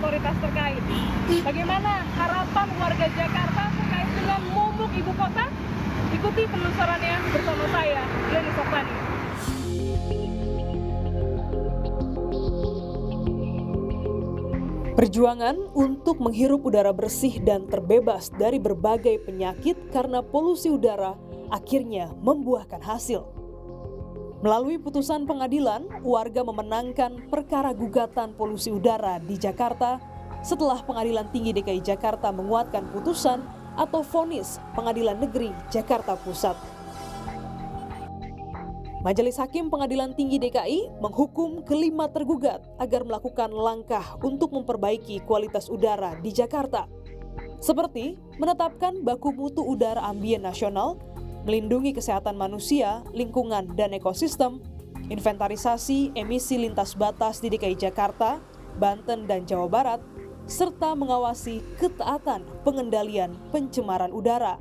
otoritas terkait. Bagaimana harapan warga Jakarta terkait dengan momok ibu kota? Ikuti penelusurannya bersama saya, Glenny Sofani. Perjuangan untuk menghirup udara bersih dan terbebas dari berbagai penyakit karena polusi udara akhirnya membuahkan hasil. Melalui putusan pengadilan, warga memenangkan perkara gugatan polusi udara di Jakarta setelah Pengadilan Tinggi DKI Jakarta menguatkan putusan atau vonis Pengadilan Negeri Jakarta Pusat. Majelis Hakim Pengadilan Tinggi DKI menghukum kelima tergugat agar melakukan langkah untuk memperbaiki kualitas udara di Jakarta, seperti menetapkan baku mutu udara ambien nasional, melindungi kesehatan manusia, lingkungan, dan ekosistem, inventarisasi emisi lintas batas di DKI Jakarta, Banten, dan Jawa Barat, serta mengawasi ketaatan pengendalian pencemaran udara.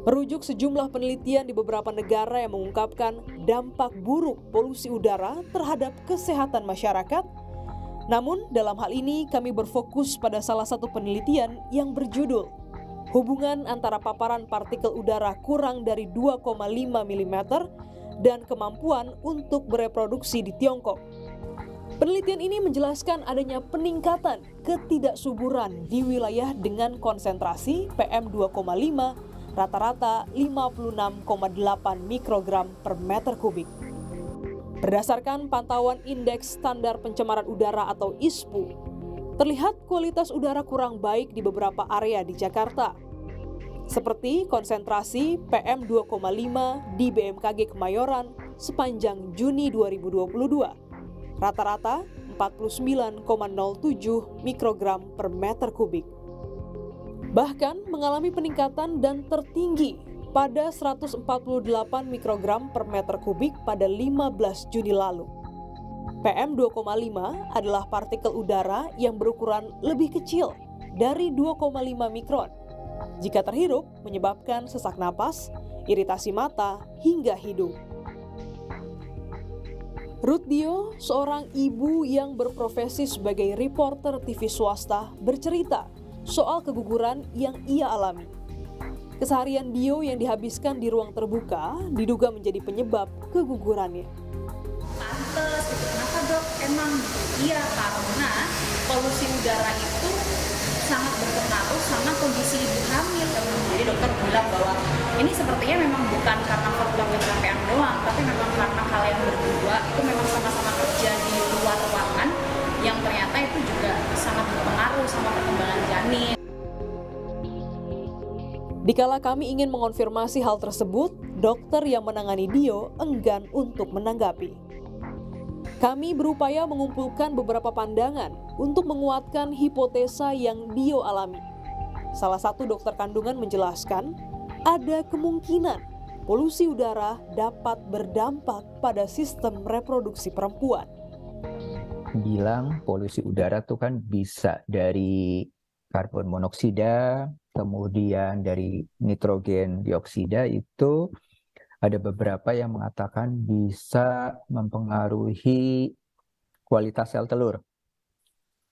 Merujuk sejumlah penelitian di beberapa negara yang mengungkapkan dampak buruk polusi udara terhadap kesehatan masyarakat, namun dalam hal ini kami berfokus pada salah satu penelitian yang berjudul hubungan antara paparan partikel udara kurang dari 2,5 mm dan kemampuan untuk bereproduksi di Tiongkok. Penelitian ini menjelaskan adanya peningkatan ketidaksuburan di wilayah dengan konsentrasi PM2,5 rata-rata 56,8 mikrogram per meter kubik. Berdasarkan pantauan Indeks Standar Pencemaran Udara atau ISPU, terlihat kualitas udara kurang baik di beberapa area di Jakarta, seperti konsentrasi PM2,5 di BMKG Kemayoran sepanjang Juni 2022, rata-rata 49,07 mikrogram per meter kubik. Bahkan mengalami peningkatan dan tertinggi pada 148 mikrogram per meter kubik pada 15 Juni lalu. PM2,5 adalah partikel udara yang berukuran lebih kecil dari 2,5 mikron. Jika terhirup, menyebabkan sesak napas, iritasi mata, hingga hidung. Ruth Dio, seorang ibu yang berprofesi sebagai reporter TV swasta, bercerita soal keguguran yang ia alami. Keseharian Dio yang dihabiskan di ruang terbuka diduga menjadi penyebab kegugurannya. Pantes, kenapa dok? Emang iya, karena polusi udara itu sangat berpengaruh sama kondisi ibu hamil. Jadi dokter bilang bahwa ini sepertinya memang bukan karena faktor kecapean doang, tapi memang karena kalian berdua itu memang sama-sama kerja di luar ruangan yang ternyata itu juga sangat berpengaruh sama perkembangan janin. Dikala kami ingin mengonfirmasi hal tersebut, dokter yang menangani Dio enggan untuk menanggapi. Kami berupaya mengumpulkan beberapa pandangan untuk menguatkan hipotesa yang Dio alami. Salah satu dokter kandungan menjelaskan, ada kemungkinan polusi udara dapat berdampak pada sistem reproduksi perempuan. Bilang polusi udara tuh kan bisa dari karbon monoksida, kemudian dari nitrogen dioksida, itu ada beberapa yang mengatakan bisa mempengaruhi kualitas sel telur.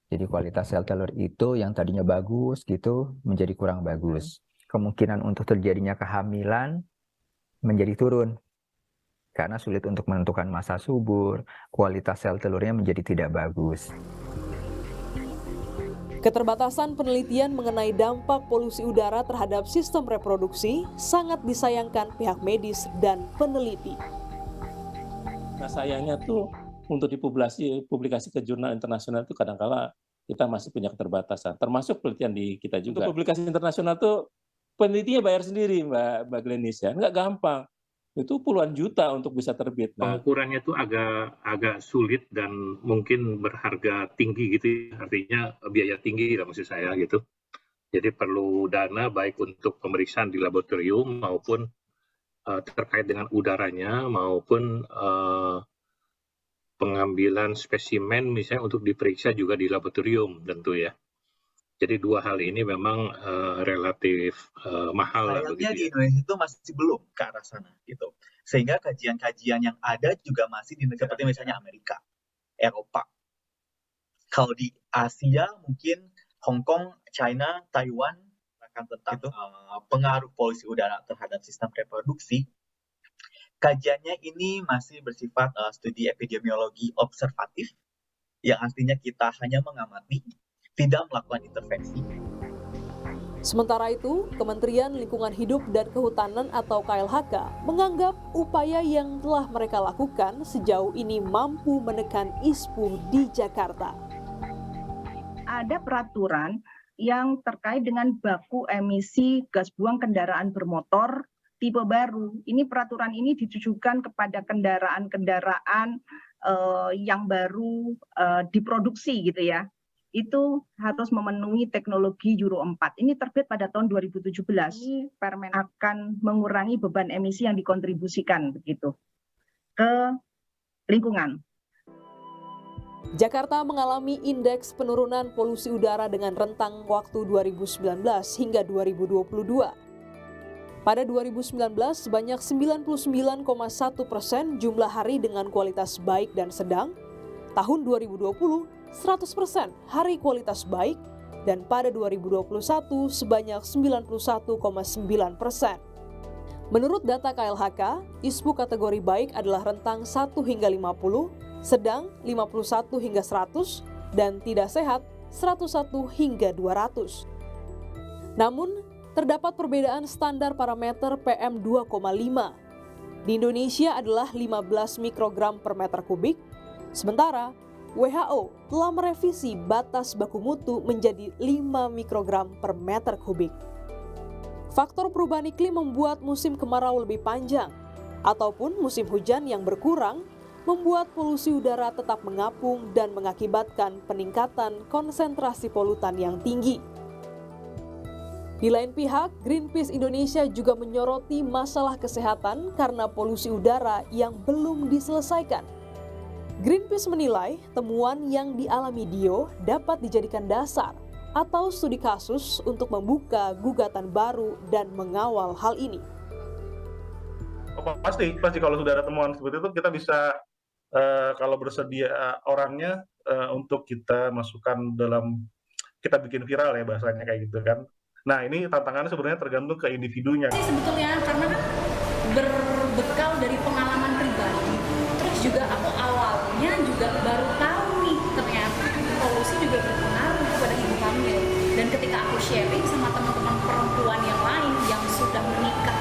Jadi kualitas sel telur itu yang tadinya bagus gitu menjadi kurang bagus. Kemungkinan untuk terjadinya kehamilan menjadi turun. Karena sulit untuk menentukan masa subur, kualitas sel telurnya menjadi tidak bagus. Keterbatasan penelitian mengenai dampak polusi udara terhadap sistem reproduksi sangat disayangkan pihak medis dan peneliti. Nah sayangnya tuh untuk dipublikasi ke jurnal internasional itu kadang-kala kita masih punya keterbatasan, termasuk penelitian di kita juga. Untuk publikasi internasional tuh penelitinya bayar sendiri Mbak Glenis ya, nggak gampang. Itu puluhan juta untuk bisa terbit. Pengukurannya itu agak sulit dan mungkin berharga tinggi gitu, artinya biaya tinggi lah maksud saya gitu. Jadi perlu dana baik untuk pemeriksaan di laboratorium maupun terkait dengan udaranya maupun pengambilan spesimen misalnya untuk diperiksa juga di laboratorium tentu ya. Jadi dua hal ini memang relatif mahal. Sayangnya di Indonesia itu masih belum ke arah sana gitu. Sehingga kajian-kajian yang ada juga masih di negara seperti misalnya Amerika, Eropa. Kalau di Asia mungkin Hong Kong, China, Taiwan akan tentang pengaruh polusi udara terhadap sistem reproduksi. Kajiannya ini masih bersifat studi epidemiologi observatif, yang artinya kita hanya mengamati, tidak melakukan intervensi. Sementara itu, Kementerian Lingkungan Hidup dan Kehutanan atau KLHK menganggap upaya yang telah mereka lakukan sejauh ini mampu menekan ISPU di Jakarta. Ada peraturan yang terkait dengan baku emisi gas buang kendaraan bermotor tipe baru. Ini peraturan ini ditujukan kepada kendaraan-kendaraan yang baru diproduksi gitu ya. Itu harus memenuhi teknologi Euro 4. Ini terbit pada tahun 2017. Ini Permen akan mengurangi beban emisi yang dikontribusikan begitu ke lingkungan. Jakarta mengalami indeks penurunan polusi udara dengan rentang waktu 2019 hingga 2022. Pada 2019, sebanyak 99,1% jumlah hari dengan kualitas baik dan sedang. Tahun 2020, 100% hari kualitas baik. Dan pada 2021, sebanyak 91,9%. Menurut data KLHK, ISPU kategori baik adalah rentang 1 hingga 50, sedang 51 hingga 100, dan tidak sehat 101 hingga 200. Namun, terdapat perbedaan standar parameter PM2,5. Di Indonesia adalah 15 mikrogram per meter kubik, sementara WHO telah merevisi batas baku mutu menjadi 5 mikrogram per meter kubik. Faktor perubahan iklim membuat musim kemarau lebih panjang, ataupun musim hujan yang berkurang, membuat polusi udara tetap mengapung dan mengakibatkan peningkatan konsentrasi polutan yang tinggi. Di lain pihak, Greenpeace Indonesia juga menyoroti masalah kesehatan karena polusi udara yang belum diselesaikan. Greenpeace menilai temuan yang dialami Dio dapat dijadikan dasar atau studi kasus untuk membuka gugatan baru dan mengawal hal ini. Pasti kalau sudah ada temuan seperti itu kita bisa kalau bersedia orangnya untuk kita masukkan dalam, kita bikin viral ya bahasanya kayak gitu kan. Nah ini tantangannya sebenarnya tergantung ke individunya. Sebetulnya karena kan berbekal dari pengalaman pribadi, terus juga aku awalnya juga baru tahu nih ternyata polusi juga berpengaruh kepada ibu hamil. Dan ketika aku sharing sama teman-teman perempuan yang lain yang sudah menikah